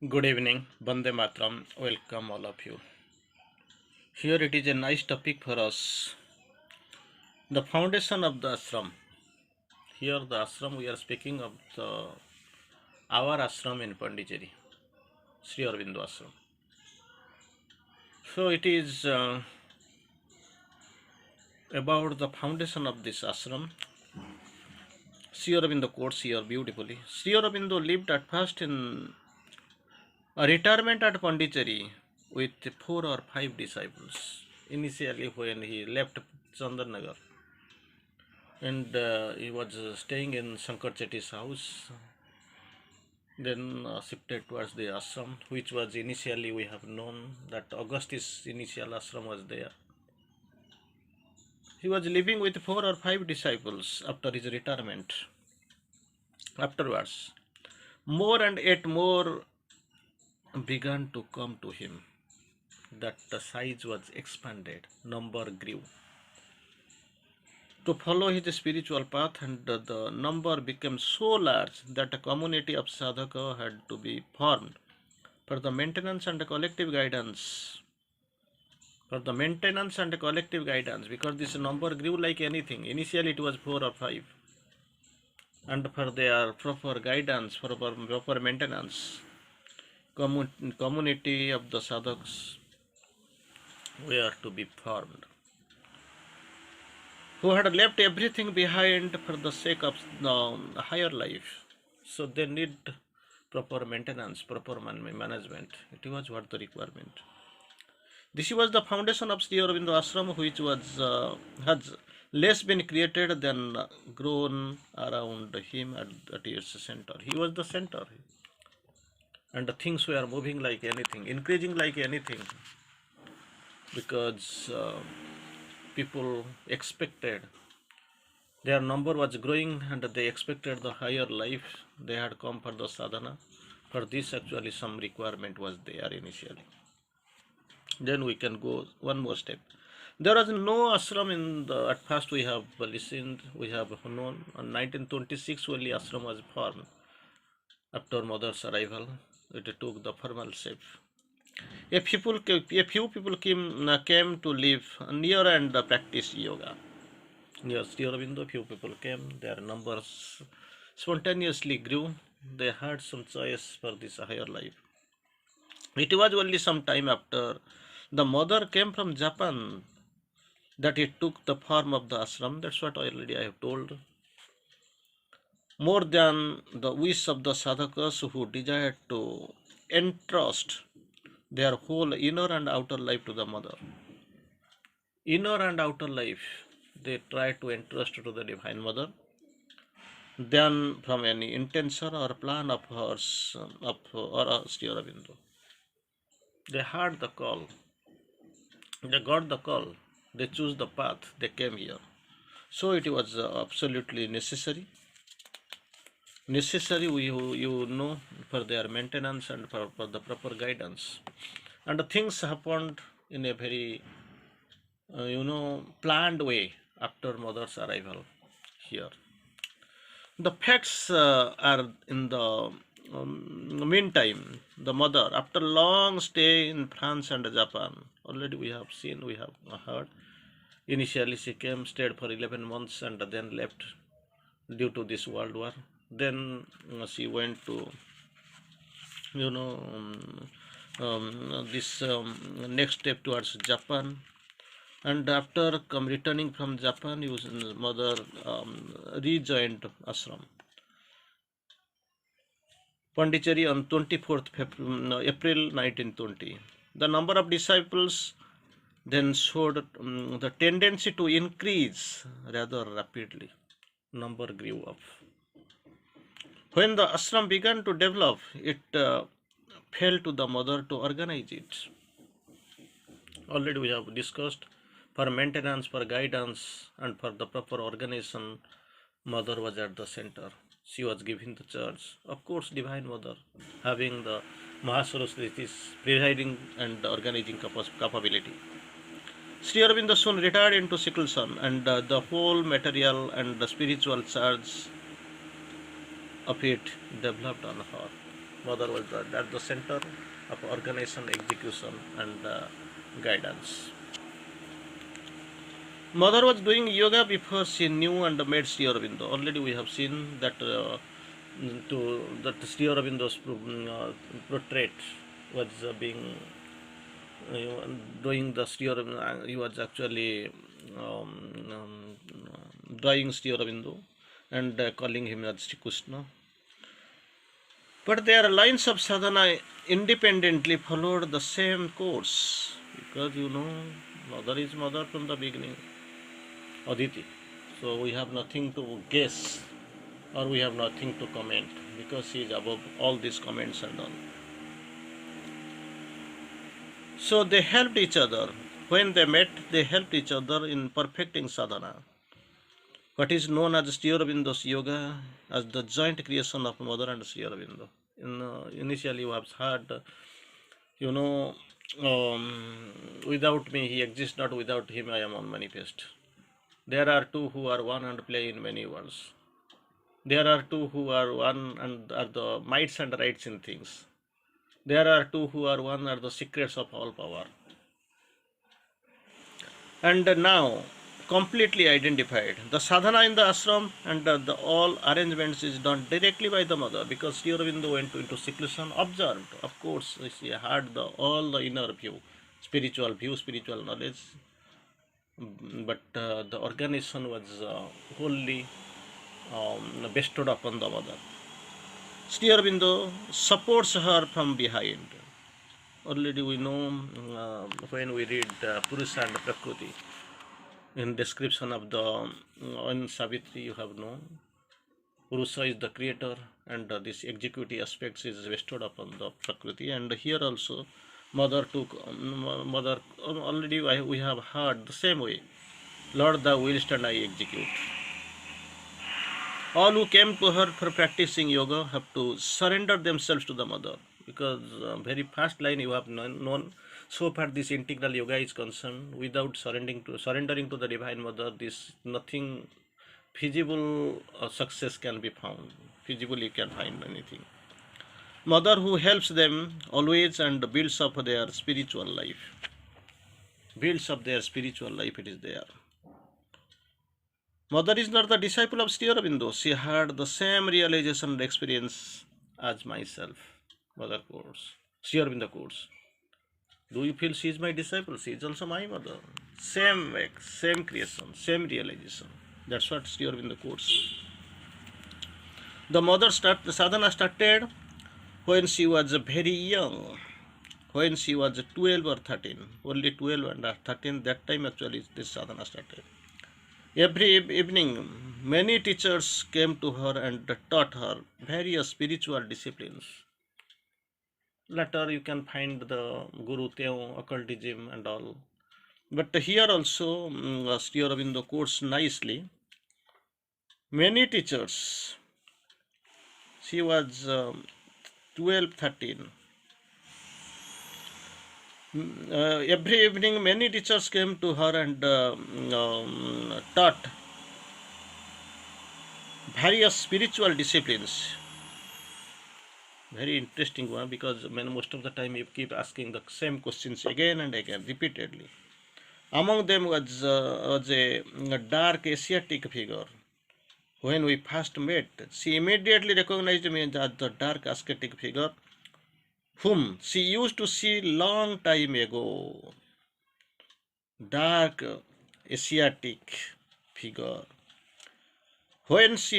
Good evening, Bande Matram. Welcome all of you. Here it is a nice topic for us. The foundation of the ashram. Here the ashram we are speaking of our ashram in Pondicherry, Sriaurobindo Ashram. So it is about the foundation of this ashram. Sriaurobindo quotes here beautifully. Sriaurobindo lived at first in a retirement at Pondicherry with 4 or 5 disciples. Initially, when he left Chandranagar, and he was staying in Shankar Chetty's house, then shifted towards the ashram, which was initially we have known that Augustus initial ashram was there. He was living with 4 or 5 disciples after his retirement. Afterwards, more and yet more began to come to him, that the size was expanded, number grew. To follow his spiritual path, and the number became so large that a community of sadhaka had to be formed for the maintenance and collective guidance. Because this number grew like anything. Initially it was 4 or 5, and for their proper guidance, for proper maintenance, community of the sadhaks were to be formed, who had left everything behind for the sake of the higher life. So they need proper maintenance, proper management. It was what the requirement. This was the foundation of Sriaurobindo Ashram, which has less been created than grown around him at its center. He was the center, and the things were moving like anything, increasing like anything, because people expected, their number was growing and they expected the higher life. They had come for the sadhana. For this actually some requirement was there initially. Then we can go one more step. There was no ashram in the, at first we have listened, we have known, on 1926 only ashram was formed. After mother's arrival, it took the formal shape. A few people came to live near and practice yoga. Near Sriaurobindo, few people came, their numbers spontaneously grew. They had some choice for this higher life. It was only some time after the mother came from Japan that it took the form of the ashram. That's what already I have told. More than the wish of the sadhakas who desired to entrust their whole inner and outer life to the mother. Inner and outer life, they try to entrust to the Divine Mother. Then from any intention or plan of hers, or Sriaurobindo, they heard the call, they got the call, they choose the path, they came here. So it was absolutely necessary, you know, for their maintenance and for the proper guidance. And things happened in a very, planned way after mother's arrival here. The facts are in the meantime, the mother, after long stay in France and Japan, already we have seen, we have heard, initially she came, stayed for 11 months and then left due to this world war. Then she went to, this next step towards Japan. And after returning from Japan, his mother rejoined ashram. Pondicherry on 24th April 1920. The number of disciples then showed the tendency to increase rather rapidly. Number grew up. When the ashram began to develop, it fell to the mother to organize it. Already we have discussed, for maintenance, for guidance, and for the proper organization, mother was at the center. She was giving the church. Of course, Divine Mother, having the Mahasaraswati's presiding and organizing capability. Sriaurobindo soon retired into seclusion, and the whole material and the spiritual charge of it developed on her. Mother was at the center of organization, execution, and guidance. Mother was doing yoga before she knew and made Sriaurobindo. Already we have seen that Sriaurobindo's portrait was being doing the Sriaurobindo. He was actually drawing Sriaurobindo and calling him as Sri Krishna. But their lines of sadhana independently followed the same course, because mother is mother from the beginning, Aditi. So we have nothing to guess or we have nothing to comment, because she is above all these comments and all. So they helped each other. When they met, they helped each other in perfecting sadhana. What is known as Sriaurobindo's yoga as the joint creation of Mother and Sriaurobindo. Initially, you have heard, you know, without me he exists not, without him I am unmanifest. There are two who are one and play in many worlds. There are two who are one and are the mights and rights in things. There are two who are one are the secrets of all power. And now, completely identified. The sadhana in the ashram and the all arrangements is done directly by the mother, because Sri Aurobindo went into seclusion, observed. Of course, she had all the inner view, spiritual knowledge, but the organization was wholly bestowed upon the mother. Sri Aurobindo supports her from behind. Already we know when we read Purusha and Prakriti, in description of the in Savitri, you have known Purusha is the creator, and this executive aspects is bestowed upon the Prakriti. And here also, mother took mother already we have heard the same way. Lord, thou willst and I execute. All who came to her for practicing yoga have to surrender themselves to the mother, because very first line you have known. So far this integral yoga is concerned, without surrendering to the divine mother, this nothing feasible success can be found. Feasible you can find anything. Mother who helps them always and builds up their spiritual life. Builds up their spiritual life, it is there. Mother is not the disciple of Sri Aurobindo. She had the same realization and experience as myself. Mother course, Sri Aurobindo course. Do you feel she is my disciple? She is also my mother. Same work, same creation, same realization. That's what Sri Aurobindo course. The sadhana started when she was very young. When she was 12 or 13, only 12 and 13, that time actually this sadhana started. Every evening, many teachers came to her and taught her various spiritual disciplines. Later, you can find the Guru Teo, occultism, and all. But here also, Sri Aurobindo quotes nicely. Many teachers, she was 12, 13. Every evening, many teachers came to her and taught various spiritual disciplines. Very interesting one, because most of the time you keep asking the same questions again and again, repeatedly. Among them was a dark Asiatic figure. When we first met, she immediately recognized me as the dark ascetic figure whom she used to see long time ago. Dark Asiatic figure. When she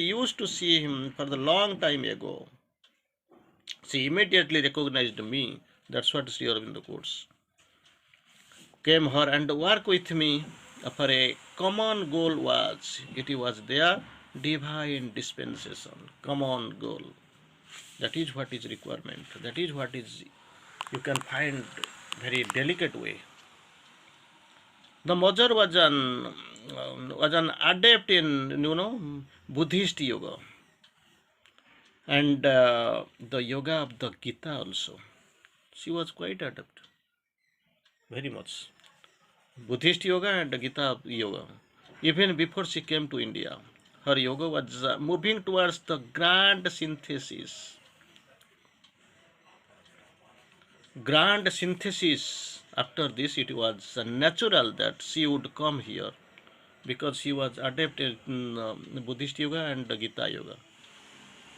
used to see him for the long time ago, she immediately recognized me. That's what Sri Aurobindo quotes. Came her and work with me for a common goal was. It was their divine dispensation. Common goal. That is what is requirement. That is what is you can find very delicate way. The mother was an adept in Buddhist yoga, and the yoga of the Gita also. She was quite adept, very much. Buddhist yoga and Gita yoga. Even before she came to India, her yoga was moving towards the grand synthesis. Grand synthesis. After this, it was natural that she would come here because she was adept in Buddhist yoga and Gita yoga,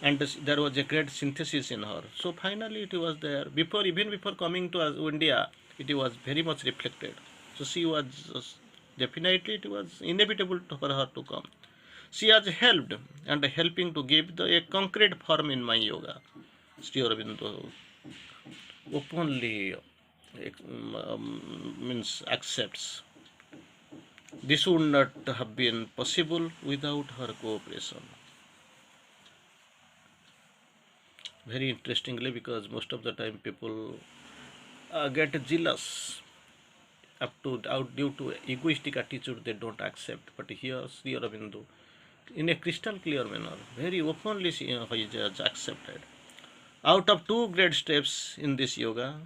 and there was a great synthesis in her. So finally, it was there. Even before coming to India, it was very much reflected. So she was definitely, it was inevitable for her to come. She has helped and helping to give a concrete form in my yoga. Sriaurobindo openly means accepts. This would not have been possible without her cooperation. Very interestingly, because most of the time people get jealous up to out due to egoistic attitude, they don't accept. But here, Sriaurobindo, in a crystal clear manner, very openly he has accepted. Out of two great steps in this yoga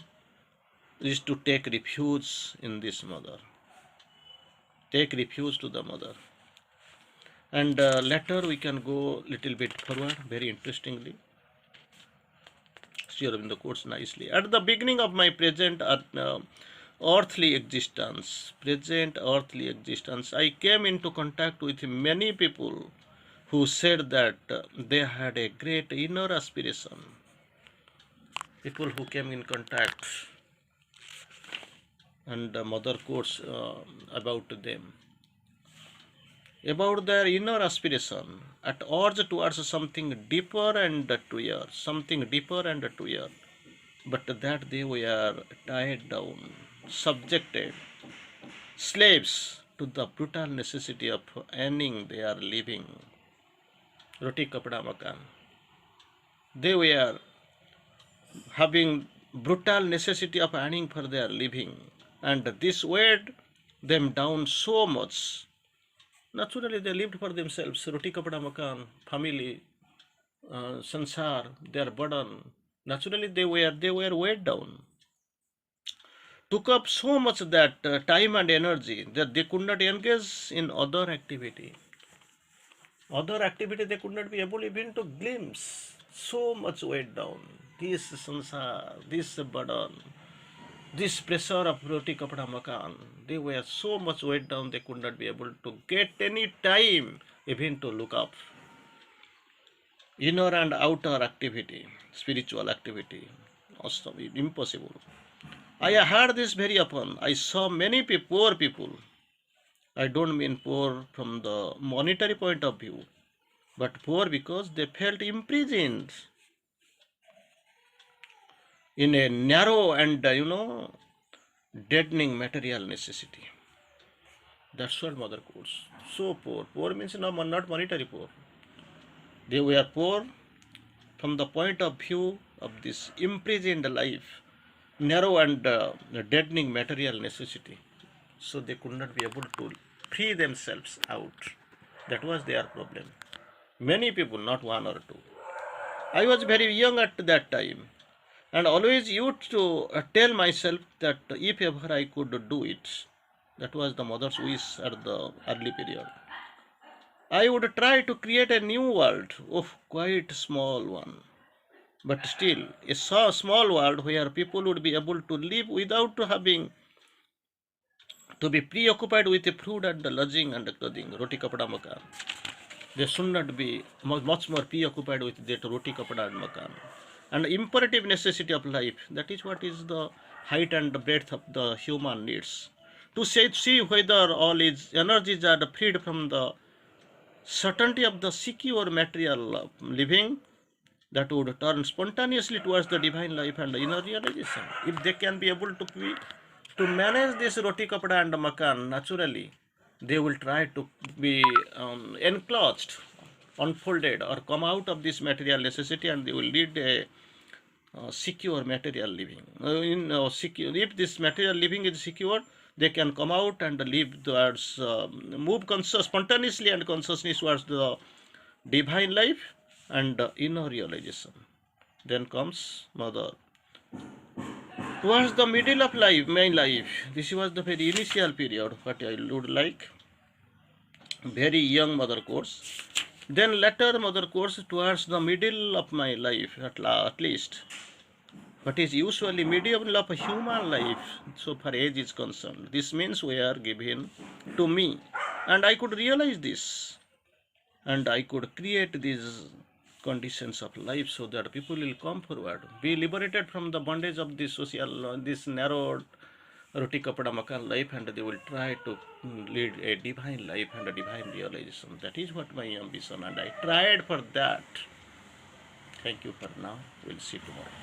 is to take refuge in this mother. Take refuge to the mother. And later we can go little bit forward, very interestingly. Sriaurobindo quotes nicely. At the beginning of my present earthly existence, I came into contact with many people who said that they had a great inner aspiration. People who came in contact, and mother quotes about them, about their inner aspiration, at urge towards something deeper and truer, but that they were tied down, subjected, slaves to the brutal necessity of earning their living. Roti kapda makan. They were having brutal necessity of earning for their living, and this weighed them down so much. Naturally, they lived for themselves. Roti kapda makan, family, sansar, their burden. Naturally, they were weighed down. Took up so much that time and energy that they could not engage in other activity. They could not be able even to glimpse. So much weighed down. This sansar, this burden, this pressure of roti kapda makan, they were so much weighed down they could not be able to get any time even to look up. Inner and outer activity, spiritual activity, also impossible. I heard this very often. I saw many poor people. I don't mean poor from the monetary point of view, but poor because they felt imprisoned in a narrow and deadening material necessity. That's what mother quotes. So poor. Poor means not monetary poor. They were poor from the point of view of this imprisoned life, narrow and deadening material necessity. So they could not be able to free themselves out. That was their problem. Many people, not one or two. I was very young at that time, and always used to tell myself that if ever I could do it, that was the mother's wish at the early period, I would try to create a new world of quite small one, but still a small world where people would be able to live without having to be preoccupied with the food and the lodging and the clothing, roti kapda makan. They should not be much more preoccupied with that roti kapda and makan. And imperative necessity of life, that is what is the height and the breadth of the human needs. To see whether all its energies are freed from the certainty of the secure material living, that would turn spontaneously towards the divine life and the inner realization. If they can be able to manage this roti kapda and makan naturally, they will try to be enclosed, unfolded, or come out of this material necessity, and they will lead a secure material living. If this material living is secure, they can come out and live towards, move spontaneously and consciously towards the divine life and inner realization. Then comes mother. Towards the middle of life, my life, this was the very initial period, what I would like. Very young mother course. Then later mother course towards the middle of my life at least. What is usually middle of a human life so far age is concerned. This means we are given to me. And I could realize this. And I could create these conditions of life so that people will come forward, be liberated from the bondage of this social, this narrow roti kapda makan life, and they will try to lead a divine life and a divine realization. That is what my ambition, and I tried for that. Thank you for now. We'll see tomorrow.